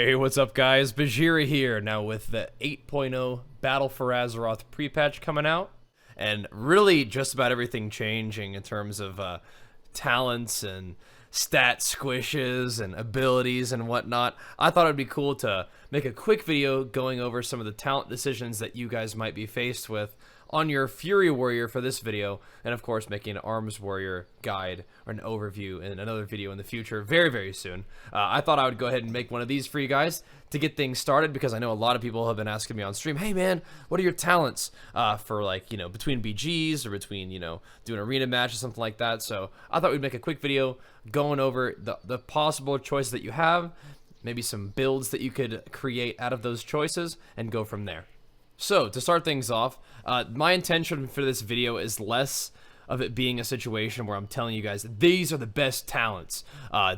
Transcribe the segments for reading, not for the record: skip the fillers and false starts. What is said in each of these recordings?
Hey, what's up guys? Bajheera here, now with the 8.0 Battle for Azeroth pre-patch coming out, and really just about everything changing in terms of talents and stat squishes and abilities and whatnot. I thought it'd be cool to make a quick video going over some of the talent decisions that you guys might be faced with on your Fury Warrior for this video, and of course making an Arms Warrior guide or an overview in another video in the future very soon. I thought I would go ahead and make one of these for you guys to get things started, because I know a lot of people have been asking me on stream, hey man, what are your talents for, like, you know, between BGs or between, you know, doing arena match or something like that. So I thought we'd make a quick video going over the possible choices that you have, maybe some builds that you could create out of those choices, and go from there. So, to start things off, my intention for this video is less of it being a situation where I'm telling you guys, these are the best talents,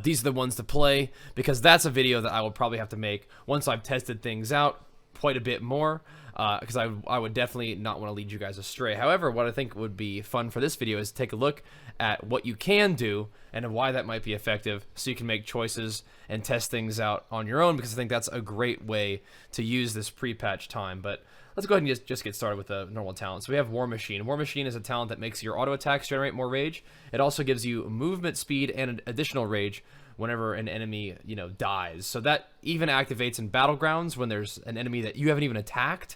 these are the ones to play, because that's a video that I will probably have to make once I've tested things out quite a bit more, because I would definitely not want to lead you guys astray. However, what I think would be fun for this video is to take a look at what you can do and why that might be effective, so you can make choices and test things out on your own, because I think that's a great way to use this pre-patch time. But let's go ahead and just get started with the normal talents. So we have War Machine. War Machine is a talent that makes your auto attacks generate more rage. It also gives you movement speed and an additional rage whenever an enemy, you know, dies. So that even activates in battlegrounds when there's an enemy that you haven't even attacked.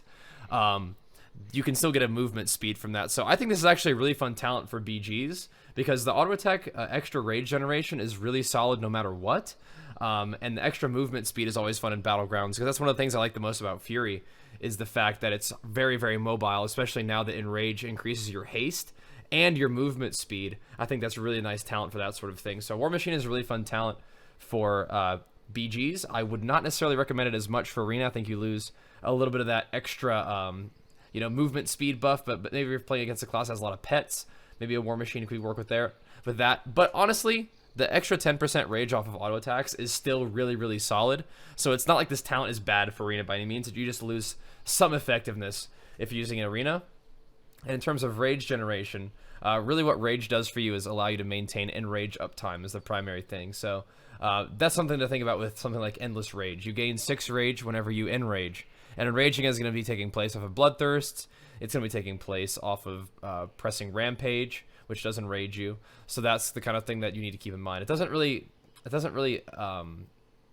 You can still get a movement speed from that. So I think this is actually a really fun talent for BGs, because the auto attack extra rage generation is really solid no matter what. And the extra movement speed is always fun in battlegrounds, because that's one of the things I like the most about Fury, is the fact that it's very mobile, especially now that Enrage increases your haste and your movement speed. I think that's a really nice talent for that sort of thing. So War Machine is a really fun talent for BGs. I would not necessarily recommend it as much for Arena. I think you lose a little bit of that extra you know, movement speed buff, but maybe if you're playing against a class that has a lot of pets, maybe a War Machine could work with that. But honestly, the extra 10% rage off of auto attacks is still really solid. So it's not like this talent is bad for Arena by any means. You just lose some effectiveness if you're using an Arena. And in terms of rage generation, really what rage does for you is allow you to maintain enrage uptime is the primary thing. So that's something to think about with something like Endless Rage. You gain 6 rage whenever you enrage. And enraging is going to be taking place off of Bloodthirst. It's going to be taking place off of pressing Rampage, which does enrage you. So that's the kind of thing that you need to keep in mind. It doesn't really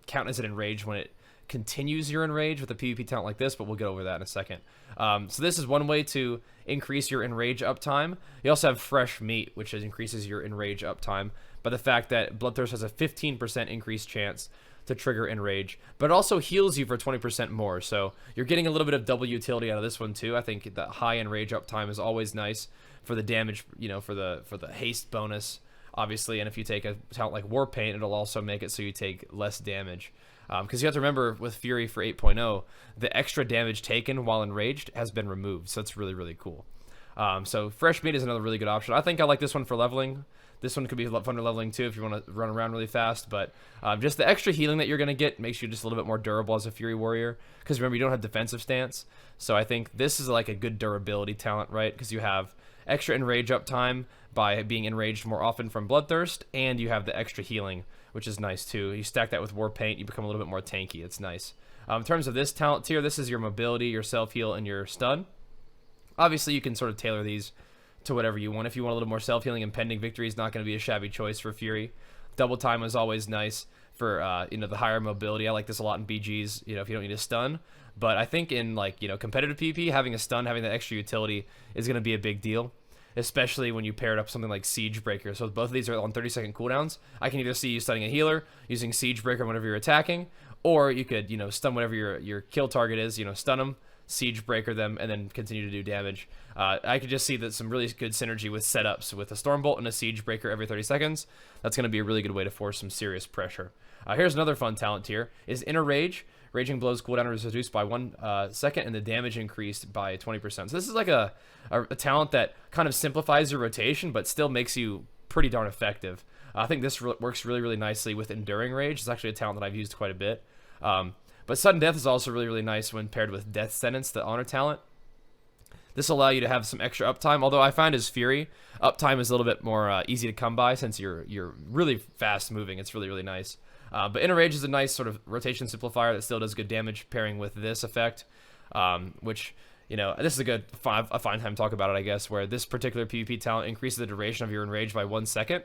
count as an enrage when it continues your enrage with a PvP talent like this, but we'll get over that in a second. So this is one way to increase your enrage uptime. You also have Fresh Meat, which increases your enrage uptime by the fact that Bloodthirst has a 15% increased chance to trigger enrage, but it also heals you for 20% more. So you're getting a little bit of double utility out of this one too. I think the high enrage uptime is always nice for the damage, you know, for the haste bonus, obviously. And if you take a talent like War Paint, it'll also make it so you take less damage. Because you have to remember, with Fury for 8.0, the extra damage taken while enraged has been removed, so it's really cool. So Fresh Meat is another really good option. I think I like this one for leveling. This one could be fun for leveling too if you want to run around really fast, but just the extra healing that you're going to get makes you just a little bit more durable as a Fury Warrior, because remember, you don't have defensive stance. So I think this is like a good durability talent, right? Because you have extra enrage uptime by being enraged more often from Bloodthirst, and you have the extra healing, which is nice too. You stack that with War Paint, you become a little bit more tanky. It's nice. In terms of this talent tier, this is your mobility, your self-heal, and your stun. Obviously, you can sort of tailor these to whatever you want. If you want a little more self-healing, Impending Victory is not going to be a shabby choice for Fury. Double Time is always nice for you know, the higher mobility. I like this a lot in BGs, you know, if you don't need a stun. But I think in, like, you know, competitive PvP, having a stun, having that extra utility is going to be a big deal, especially when you pair it up with something like Siege Breaker. So both of these are on 30-second cooldowns. I can either see you stunning a healer using Siege Breaker whenever you're attacking, or you could, you know, stun whatever your kill target is, you know, stun them, Siege Breaker them, and then continue to do damage. I could just see that some really good synergy with setups with a Stormbolt and a Siege Breaker every 30 seconds. That's going to be a really good way to force some serious pressure. Here's another fun talent tier, is Inner Rage. Raging Blows cooldown is reduced by 1 second, and the damage increased by 20%. So this is like a talent that kind of simplifies your rotation, but still makes you pretty darn effective. I think this works really nicely with Enduring Rage. It's actually a talent that I've used quite a bit. But Sudden Death is also really nice when paired with Death Sentence, the Honor talent. This will allow you to have some extra uptime, although I find as Fury, uptime is a little bit more easy to come by since you're really fast moving. It's really nice. But Enrage is a nice sort of rotation simplifier that still does good damage pairing with this effect, which, you know, this is a fine time to talk about it, I guess, where this particular PvP talent increases the duration of your Enrage by 1 second,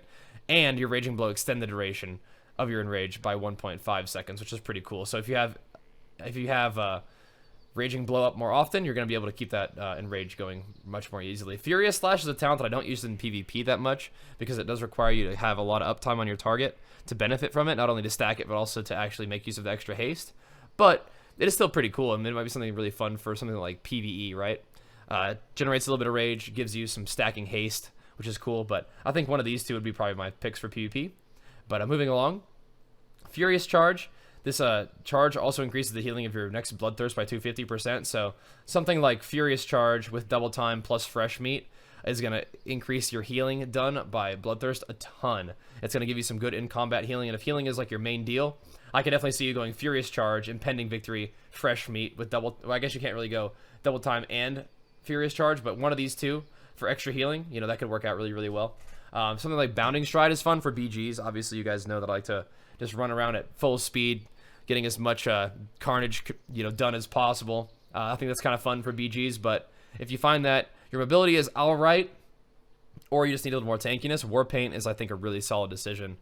and your Raging Blow extend the duration of your Enrage by 1.5 seconds, which is pretty cool. So if you have Raging Blow up more often, you're going to be able to keep that Enrage going much more easily. Furious Slash is a talent that I don't use in PvP that much, because it does require you to have a lot of uptime on your target to benefit from it, not only to stack it, but also to actually make use of the extra haste. But it is still pretty cool. I mean, it might be something really fun for something like PvE, right? Generates a little bit of rage, gives you some stacking haste, which is cool, but I think one of these two would be probably my picks for PvP. But moving along, Furious Charge. This charge also increases the healing of your next Bloodthirst by 250%, so something like Furious Charge with double time plus fresh meat is going to increase your healing done by Bloodthirst a ton. It's going to give you some good in-combat healing, and if healing is like your main deal, I can definitely see you going Furious Charge, Impending Victory, Fresh Meat with double... Well, I guess you can't really go double time and Furious Charge, but one of these two for extra healing, you know, that could work out really, really well. Something like Bounding Stride is fun for BGs. Obviously, you guys know that I like to just run around at full speed, getting as much Carnage, you know, done as possible. I think that's kind of fun for BGs, but if you find that your mobility is all right, or you just need a little more tankiness, Warpaint is, I think, a really solid decision,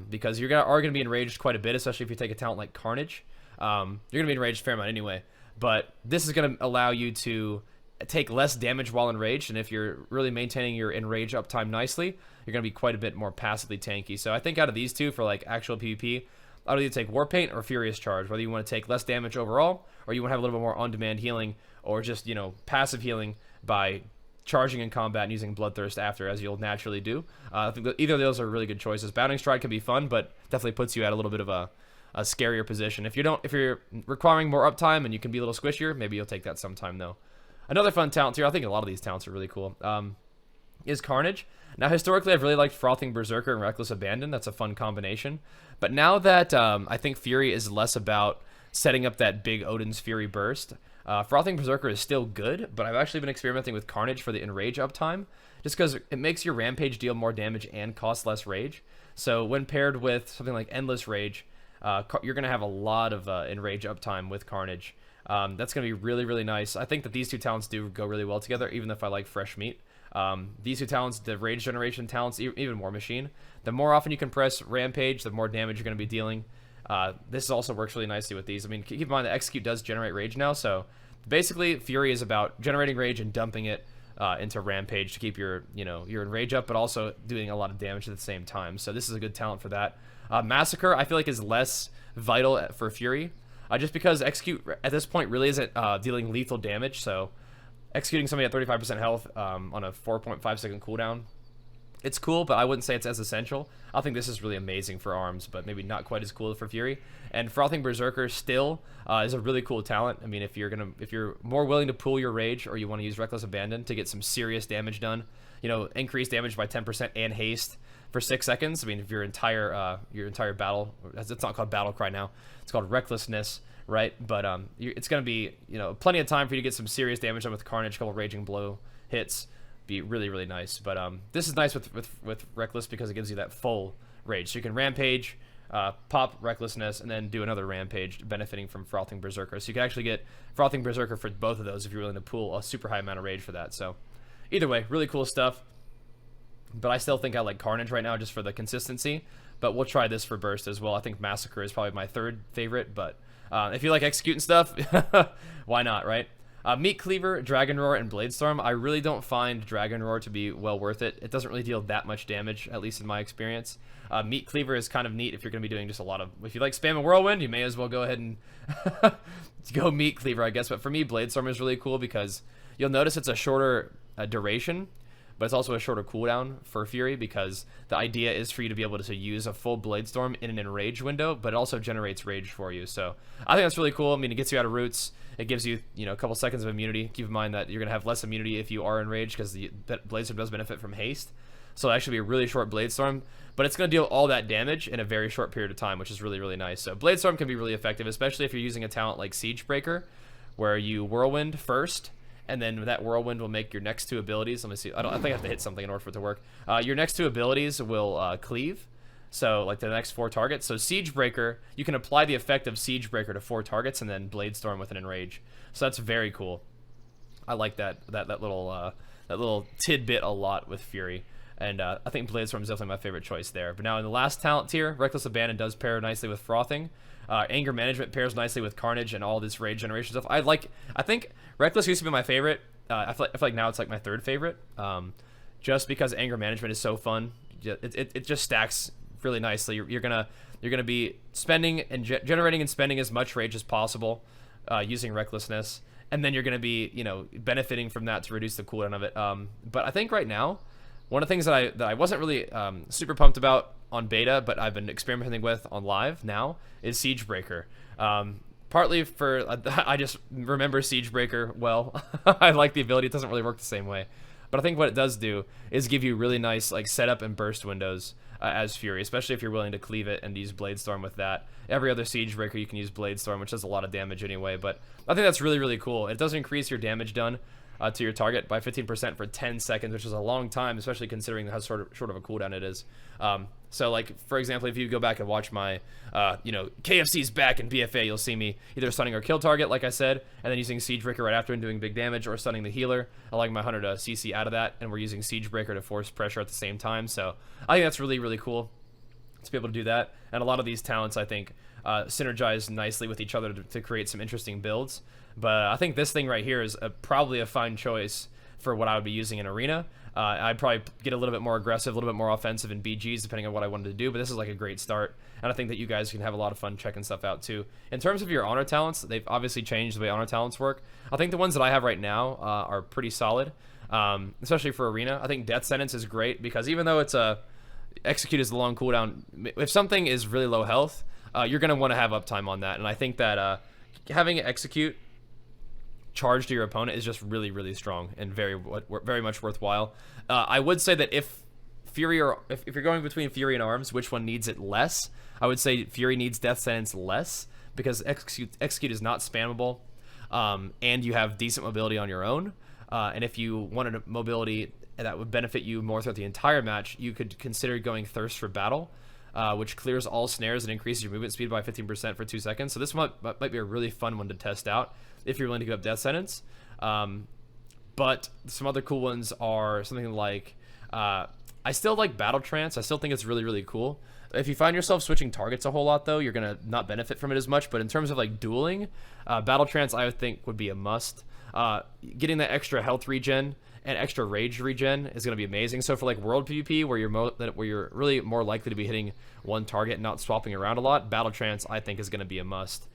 because you're are going to be enraged quite a bit, especially if you take a talent like Carnage. You're going to be enraged a fair amount anyway, but this is going to allow you to take less damage while enraged, and if you're really maintaining your enrage uptime nicely, you're going to be quite a bit more passively tanky. So I think out of these two, for like actual PvP, I would either take Warpaint or Furious Charge, whether you want to take less damage overall, or you want to have a little bit more on-demand healing, or just, you know, passive healing by charging in combat and using Bloodthirst after, as you'll naturally do. I think that either of those are really good choices. Bounding Stride can be fun, but definitely puts you at a little bit of a scarier position. If you're requiring more uptime and you can be a little squishier, maybe you'll take that sometime, though. Another fun talent here, I think a lot of these talents are really cool, is Carnage. Now, historically, I've really liked Frothing Berserker and Reckless Abandon. That's a fun combination. But now that I think Fury is less about setting up that big Odin's Fury burst, Frothing Berserker is still good, but I've actually been experimenting with Carnage for the Enrage uptime, just because it makes your Rampage deal more damage and cost less rage. So when paired with something like Endless Rage, you're going to have a lot of Enrage uptime with Carnage. That's going to be really, really nice. I think that these two talents do go really well together, even if I like Fresh Meat. These two talents, the rage generation talents, even more machine. The more often you can press Rampage, the more damage you're going to be dealing. This also works really nicely with these. I mean, keep in mind that Execute does generate rage now, so basically Fury is about generating rage and dumping it into Rampage to keep your enrage up, but also doing a lot of damage at the same time. So this is a good talent for that. Massacre, I feel like, is less vital for Fury, just because Execute at this point really isn't dealing lethal damage, so executing somebody at 35% health on a 4.5 second cooldown, it's cool, but I wouldn't say it's as essential. I think this is really amazing for arms, but maybe not quite as cool for Fury. And Frothing Berserker still is a really cool talent. I mean, if you're more willing to pool your rage, or you want to use Reckless Abandon to get some serious damage done, you know, increase damage by 10% and haste for 6 seconds. I mean, if your entire battle, it's not called Battle Cry now, it's called Recklessness, right? But it's going to be, you know, plenty of time for you to get some serious damage done with Carnage, a couple Raging Blow hits. Be really, really nice. But this is nice with Reckless, because it gives you that full rage. So you can Rampage, pop Recklessness, and then do another Rampage, benefiting from Frothing Berserker. So you can actually get Frothing Berserker for both of those if you're willing to pool a super high amount of rage for that. So either way, really cool stuff. But I still think I like Carnage right now just for the consistency. But we'll try this for Burst as well. I think Massacre is probably my third favorite. But if you like executing stuff, why not, right? Meat Cleaver, Dragon Roar, and Bladestorm. I really don't find Dragon Roar to be well worth it. It doesn't really deal that much damage, at least in my experience. Meat Cleaver is kind of neat if you're going to be doing just a lot of... If you like spam and Whirlwind, you may as well go ahead and go Meat Cleaver, I guess. But for me, Bladestorm is really cool because you'll notice it's a shorter duration, but it's also a shorter cooldown for Fury, because the idea is for you to be able to use a full Bladestorm in an enrage window, but it also generates rage for you. So I think that's really cool. I mean, it gets you out of roots. It gives you, a couple seconds of immunity. Keep in mind that you're going to have less immunity if you are enraged, because the Bladestorm does benefit from haste. So it'll actually be a really short Bladestorm, but it's going to deal all that damage in a very short period of time, which is really, really nice. So Bladestorm can be really effective, especially if you're using a talent like Siegebreaker, where you Whirlwind first, and then that Whirlwind will make your next two abilities. Let me see. I think I have to hit something in order for it to work. Your next two abilities will cleave. So like the next 4 targets. So Siegebreaker, you can apply the effect of Siegebreaker to 4 targets and then Bladestorm with an Enrage. So that's very cool. I like that little tidbit a lot with Fury. And I think Bladestorm is definitely my favorite choice there. But now in the last talent tier, Reckless Abandon does pair nicely with Frothing. Anger Management pairs nicely with Carnage and all this rage generation stuff. I think Reckless used to be my favorite. I feel like now it's like my 3rd favorite. Just because Anger Management is so fun. It just stacks really nicely. You're gonna be spending and generating and spending as much rage as possible using Recklessness, and then you're gonna be benefiting from that to reduce the cooldown of it. But I think right now, one of the things that I wasn't really super pumped about on beta, but I've been experimenting with on live now, is Siegebreaker. Partly for I just remember Siegebreaker well. I like the ability. It doesn't really work the same way, but I think what it does do is give you really nice like setup and burst windows as Fury, especially if you're willing to cleave it and use Bladestorm with that. Every other Siegebreaker you can use Bladestorm, which does a lot of damage anyway, but I think that's really, really cool. It does increase your damage done to your target by 15% for 10 seconds, which is a long time, especially considering how short of a cooldown it is. So like, for example, if you go back and watch my, KFC's back in BFA, you'll see me either stunning our kill target, like I said, and then using Siegebreaker right after and doing big damage, or stunning the healer, allowing my hunter to CC out of that, and we're using Siegebreaker to force pressure at the same time. So I think that's really, really cool to be able to do that. And a lot of these talents, I think, synergize nicely with each other to create some interesting builds. But I think this thing right here is probably a fine choice for what I would be using in Arena. I'd probably get a little bit more aggressive, a little bit more offensive in BGs, depending on what I wanted to do, but this is like a great start, and I think that you guys can have a lot of fun checking stuff out too. In terms of your honor talents, they've obviously changed the way honor talents work. I think the ones that I have right now are pretty solid, especially for Arena. I think Death Sentence is great, because even though it's Execute is the long cooldown, if something is really low health, you're going to want to have uptime on that, and I think that having Execute charge to your opponent is just really, really strong and very much worthwhile. I would say that if Fury, or if you're going between Fury and Arms, which one needs it less? I would say Fury needs Death Sentence less, because Execute is not spammable, and you have decent mobility on your own. And if you wanted a mobility that would benefit you more throughout the entire match, you could consider going Thirst for Battle, which clears all snares and increases your movement speed by 15% for 2 seconds. So this might be a really fun one to test out if you're willing to give up Death Sentence. But some other cool ones are something like, I still like Battle Trance. I still think it's really, really cool. If you find yourself switching targets a whole lot, though, you're going to not benefit from it as much. But in terms of like dueling, Battle Trance I would think would be a must. Getting that extra health regen and extra rage regen is going to be amazing. So for like world PvP, where you're really more likely to be hitting one target and not swapping around a lot, Battle Trance I think is going to be a must.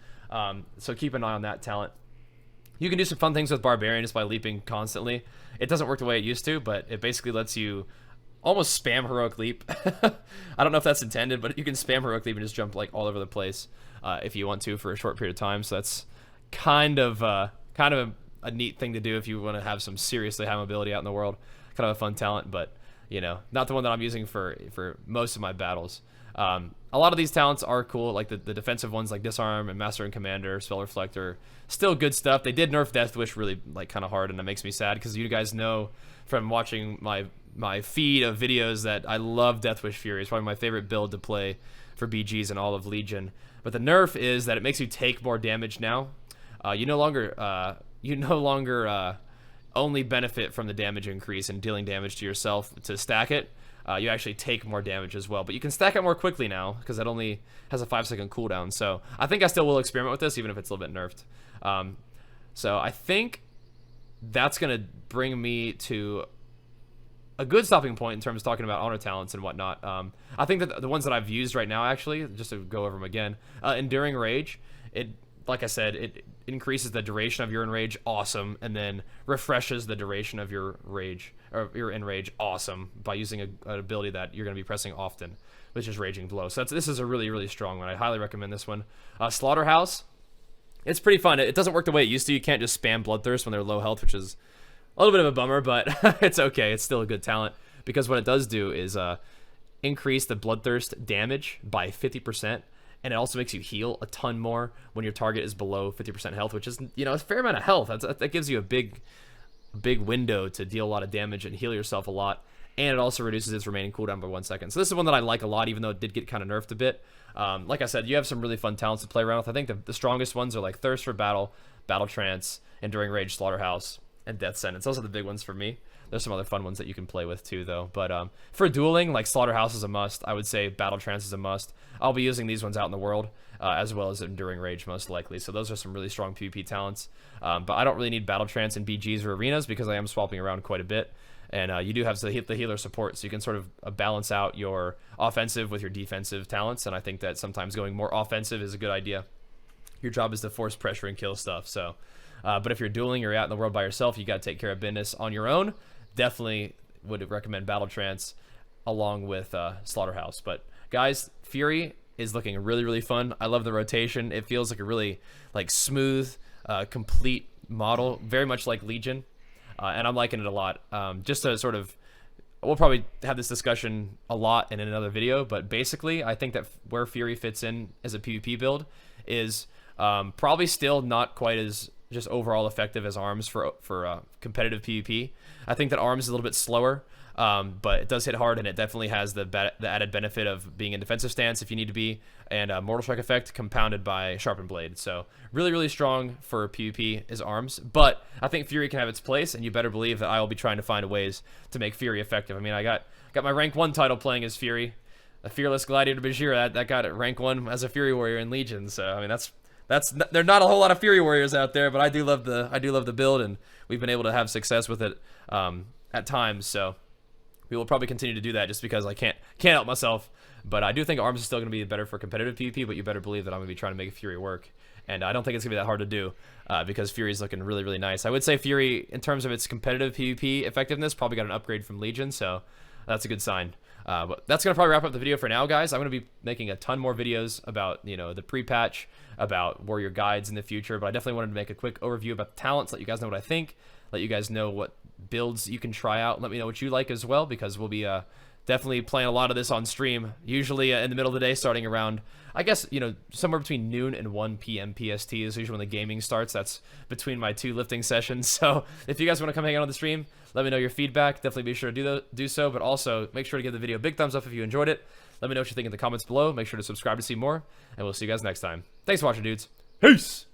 So keep an eye on that talent. You can do some fun things with Barbarian just by leaping constantly. It doesn't work the way it used to, but it basically lets you almost spam Heroic Leap. I don't know if that's intended, but you can spam Heroic Leap and just jump like all over the place if you want to for a short period of time. So that's kind of a neat thing to do if you want to have some seriously high mobility out in the world. Kind of a fun talent, but not the one that I'm using for most of my battles. A lot of these talents are cool, like the defensive ones like Disarm and Master and Commander, Spell Reflector, still good stuff. They did nerf Death Wish really like kind of hard, and that makes me sad, because you guys know from watching my feed of videos that I love Death Wish Fury. It's probably my favorite build to play for BGs and all of Legion. But the nerf is that it makes you take more damage now. You no longer only benefit from the damage increase and dealing damage to yourself to stack it. You actually take more damage as well, but you can stack it more quickly now because it only has a 5-second cooldown. So I think I still will experiment with this, even if it's a little bit nerfed. So I think that's gonna bring me to a good stopping point in terms of talking about honor talents and whatnot. I think that the ones that I've used right now, actually, just to go over them again, Enduring Rage, like I said, it increases the duration of your Enrage, awesome, and then refreshes the duration of your Rage, or your Enrage, awesome, by using an ability that you're going to be pressing often, which is Raging Blow. So this is a really, really strong one. I highly recommend this one. Slaughterhouse, it's pretty fun. It doesn't work the way it used to. You can't just spam Bloodthirst when they're low health, which is a little bit of a bummer, but it's okay. It's still a good talent, because what it does do is increase the Bloodthirst damage by 50%. And it also makes you heal a ton more when your target is below 50% health, which is, a fair amount of health. That gives you a big window to deal a lot of damage and heal yourself a lot. and it also reduces its remaining cooldown by 1 second. So this is one that I like a lot, even though it did get kind of nerfed a bit. Like I said, you have some really fun talents to play around with. I think the strongest ones are like Thirst for Battle, Battle Trance, Enduring Rage, Slaughterhouse, and Death Sentence. Those are the big ones for me. There's some other fun ones that you can play with too, though. But for dueling, like Slaughterhouse is a must. I would say Battle Trance is a must. I'll be using these ones out in the world, as well as Enduring Rage most likely. So those are some really strong PvP talents. But I don't really need Battle Trance in BGs or arenas because I am swapping around quite a bit. And you do have the healer support, so you can sort of balance out your offensive with your defensive talents. And I think that sometimes going more offensive is a good idea. Your job is to force pressure and kill stuff. So, but if you're dueling or you're out in the world by yourself, you got to take care of business on your own. Definitely would recommend Battle Trance along with Slaughterhouse. But guys, Fury is looking really, really fun. I love the rotation. It feels like a really smooth, complete model, very much like Legion. And I'm liking it a lot. Just to sort of, we'll probably have this discussion a lot in another video, but basically I think that where Fury fits in as a PvP build is probably still not quite as just overall effective as Arms for competitive PvP. I think that Arms is a little bit slower, but it does hit hard, and it definitely has the added benefit of being in defensive stance if you need to be, and Mortal Strike effect compounded by Sharpened Blade. So really, really strong for PvP is Arms, but I think Fury can have its place, and you better believe that I will be trying to find ways to make Fury effective. I mean, I got my rank 1 title playing as Fury, a Fearless Gladiator Bajheera that got rank 1 as a Fury Warrior in Legion. So I mean, that's there are not a whole lot of Fury Warriors out there, but I do love the build, and we've been able to have success with it at times. So we will probably continue to do that just because I can't help myself. But I do think Arms is still going to be better for competitive PvP, but you better believe that I'm going to be trying to make Fury work. And I don't think it's going to be that hard to do because Fury's looking really, really nice. I would say Fury, in terms of its competitive PvP effectiveness, probably got an upgrade from Legion, so that's a good sign. But that's going to probably wrap up the video for now, guys. I'm going to be making a ton more videos about, the pre-patch, about warrior guides in the future, but I definitely wanted to make a quick overview about the talents, let you guys know what I think, let you guys know what builds you can try out, let me know what you like as well, because we'll be definitely playing a lot of this on stream, usually in the middle of the day, starting around, I guess, somewhere between noon and 1 p.m. PST is usually when the gaming starts. That's between my 2 lifting sessions. So if you guys want to come hang out on the stream, let me know your feedback. Definitely be sure to do so, but also make sure to give the video a big thumbs up if you enjoyed it. Let me know what you think in the comments below. Make sure to subscribe to see more, and we'll see you guys next time. Thanks for watching, dudes. Peace!